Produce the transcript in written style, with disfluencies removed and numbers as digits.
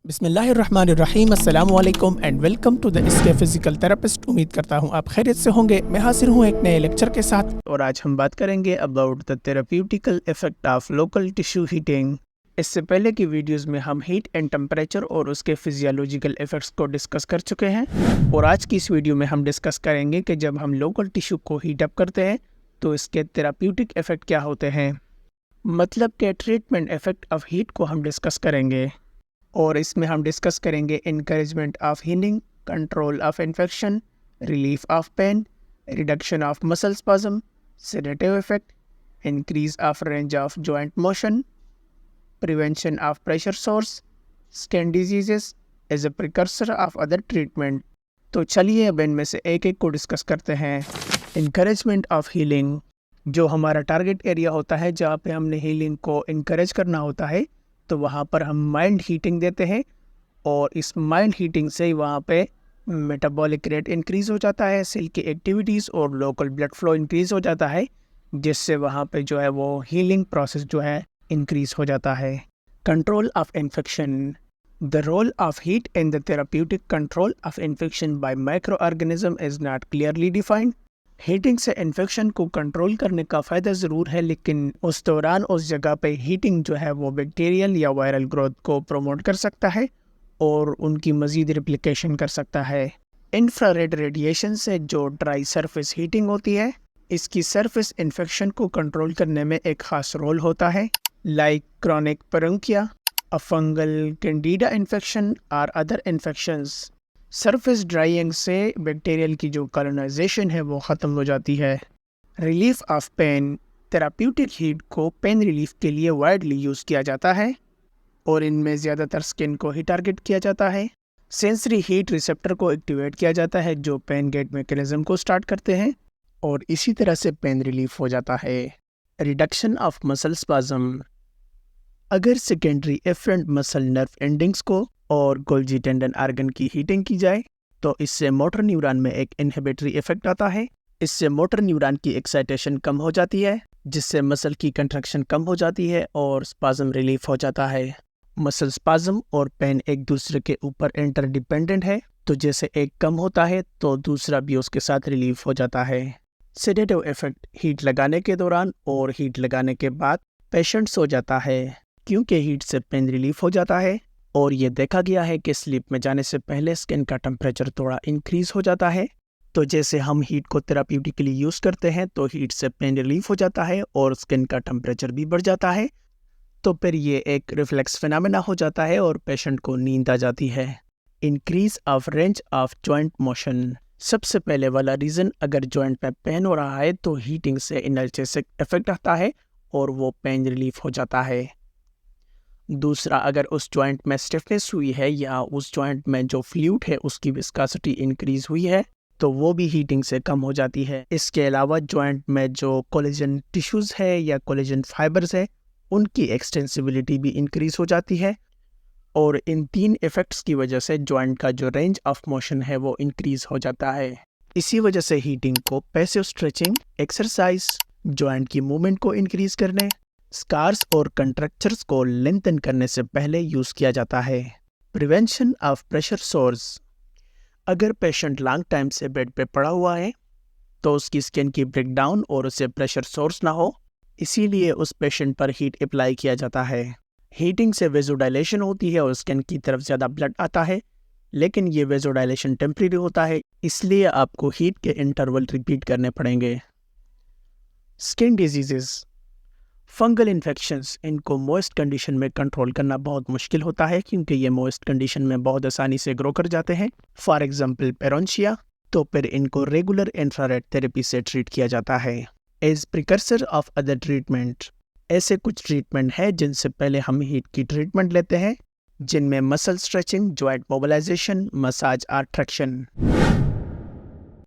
बिस्मिल्लाहिर्रहमानिर्रहीम अस्सलामुअलैकुम and welcome to the इसके फिजिकल थेरेपिस्ट। उम्मीद करता हूँ आप खैरियत से होंगे। मैं हाजिर हूँ एक नए लेक्चर के साथ और आज हम बात करेंगे about the therapeutic effect of local tissue heating. इससे पहले की वीडियोस में हम हीट एंड टेम्परेचर और उसके फिजियोलॉजिकल इफेक्ट्स को डिस्कस कर चुके हैं और आज की इस वीडियो में हम डिस्कस करेंगे कि जब हम लोकल टिश्यू को हीट अप करते हैं तो इसके थेरेप्यूटिक इफेक्ट क्या होते हैं, मतलब के ट्रीटमेंट इफेक्ट ऑफ हीट को हम डिस्कस करेंगे और इसमें हम डिस्कस करेंगे encouragement of healing, control of infection, relief of pain, reduction of muscle spasm, sedative effect, increase of range of joint motion, prevention of pressure sores, skin diseases as a precursor of other treatment. तो चलिए अब इनमें से एक एक को discuss करते हैं। इनकरेजमेंट ऑफ हीलिंग, जो हमारा टारगेट एरिया होता है जहाँ पे हमने हीलिंग को इनकरेज करना होता है, तो वहाँ पर हम माइल्ड हीटिंग देते हैं और इस माइल्ड हीटिंग से वहाँ पे मेटाबॉलिक रेट इंक्रीज़ हो जाता है, सेल की एक्टिविटीज़ और लोकल ब्लड फ्लो इंक्रीज़ हो जाता है, जिससे वहाँ पे जो है वो हीलिंग प्रोसेस जो है इंक्रीज़ हो जाता है। Control of infection, the role of heat in the therapeutic control of infection by microorganism is not clearly defined. Heating से इन्फेक्शन को कंट्रोल करने का फ़ायदा ज़रूर है, लेकिन उस दौरान उस जगह पे हीटिंग जो है वो बैक्टीरियल या वायरल ग्रोथ को प्रमोट कर सकता है और उनकी मज़ीद रिप्लिकेशन कर सकता है। इंफ्रारेड रेडिएशन से जो ड्राई सरफेस हीटिंग होती है, इसकी सरफेस इन्फेक्शन को कंट्रोल करने में एक ख़ास रोल होता है, like chronic paronychia, a fungal candida infection और अदर इन्फेक्शंस। सरफेस ड्राइंग से बैक्टीरियल की जो कॉलोनाइजेशन है वो ख़त्म हो जाती है। Relief of pain, therapeutic heat को पेन रिलीफ के लिए वाइडली यूज़ किया जाता है और इनमें ज़्यादातर स्किन को ही टारगेट किया जाता है। सेंसरी हीट रिसेप्टर को एक्टिवेट किया जाता है जो पेन गेट मैकेनिज्म को स्टार्ट करते हैं और इसी तरह से पेन रिलीफ हो जाता है। रिडक्शन ऑफ मसल स्पазम, अगर secondary afferent muscle nerve endings को और गोल्जी टेंडन आर्गन की हीटिंग की जाए तो इससे मोटर न्यूरॉन में एक इनहिबिटरी इफेक्ट आता है। इससे मोटर न्यूरॉन की एक्साइटेशन कम हो जाती है, जिससे मसल की कंट्रैक्शन कम हो जाती है और स्पाज्म रिलीफ हो जाता है। मसल स्पाज्म और पेन एक दूसरे के ऊपर इंटरडिपेंडेंट है, तो जैसे एक कम होता है तो दूसरा भी उसके साथ रिलीफ हो जाता है। सेडेटिव इफेक्ट, हीट लगाने के दौरान और हीट लगाने के बाद पेशेंट सो जाता है क्योंकि हीट से पेन रिलीफ हो जाता है और ये देखा गया है कि स्लीप में जाने से पहले स्किन का टेम्परेचर थोड़ा इंक्रीज़ हो जाता है। तो जैसे हम हीट को थेराप्यूटिकली यूज़ करते हैं तो हीट से पेन रिलीफ हो जाता है और स्किन का टेम्परेचर भी बढ़ जाता है, तो फिर ये एक रिफ्लेक्स फिनोमेना हो जाता है और पेशेंट को नींद आ जाती है। Increase of range of joint motion, सबसे पहले वाला रीज़न, अगर जॉइंट में पेन हो रहा है तो हीटिंग से एनाल्जेसिक इफेक्ट आता है और वो पेन रिलीफ हो जाता है। दूसरा, अगर उस जॉइंट में स्टिफनेस हुई है या उस जॉइंट में जो फ्लूइड है उसकी विस्कोसिटी इंक्रीज हुई है तो वो भी हीटिंग से कम हो जाती है। इसके अलावा जॉइंट में जो कोलेजन टिश्यूज़ है या कोलेजन फाइबर्स है उनकी एक्सटेंसिबिलिटी भी इंक्रीज हो जाती है और इन तीन इफ़ेक्ट्स की वजह से जॉइंट का जो रेंज ऑफ मोशन है वो इंक्रीज हो जाता है। इसी वजह से हीटिंग को पैसिव स्ट्रेचिंग, एक्सरसाइज, जॉइंट की मूवमेंट को इंक्रीज करने, स्कार्स और कंट्रक्चर्स को लेंथन करने से पहले यूज़ किया जाता है। प्रिवेंशन ऑफ प्रेशर सोर्स, अगर पेशेंट लॉन्ग टाइम से बेड पे पड़ा हुआ है तो उसकी स्किन की ब्रेकडाउन और उसे प्रेशर सोर्स ना हो, इसीलिए उस पेशेंट पर हीट अप्लाई किया जाता है। हीटिंग से वेजोडाइलेशन होती है और स्किन की तरफ ज़्यादा ब्लड आता है, लेकिन ये वेजोडाइलेशन टेम्परेरी होता है, इसलिए आपको हीट के इंटरवल रिपीट करने पड़ेंगे। स्किन डिजीजेस, फंगल इन्फेक्शंस, इनको मॉइस्ट कंडीशन में कंट्रोल करना बहुत मुश्किल होता है क्योंकि ये मॉइस्ट कंडीशन में बहुत आसानी से ग्रो कर जाते हैं। फॉर एग्जांपल पेरोंशिया, तो फिर इनको रेगुलर इंफ्रारेड थेरेपी से ट्रीट किया जाता है as precursor of other treatment. ऐसे कुछ ट्रीटमेंट है जिनसे पहले हम हीट की ट्रीटमेंट लेते हैं, जिनमें muscle stretching, joint mobilisation, massage और ट्रैक्शन।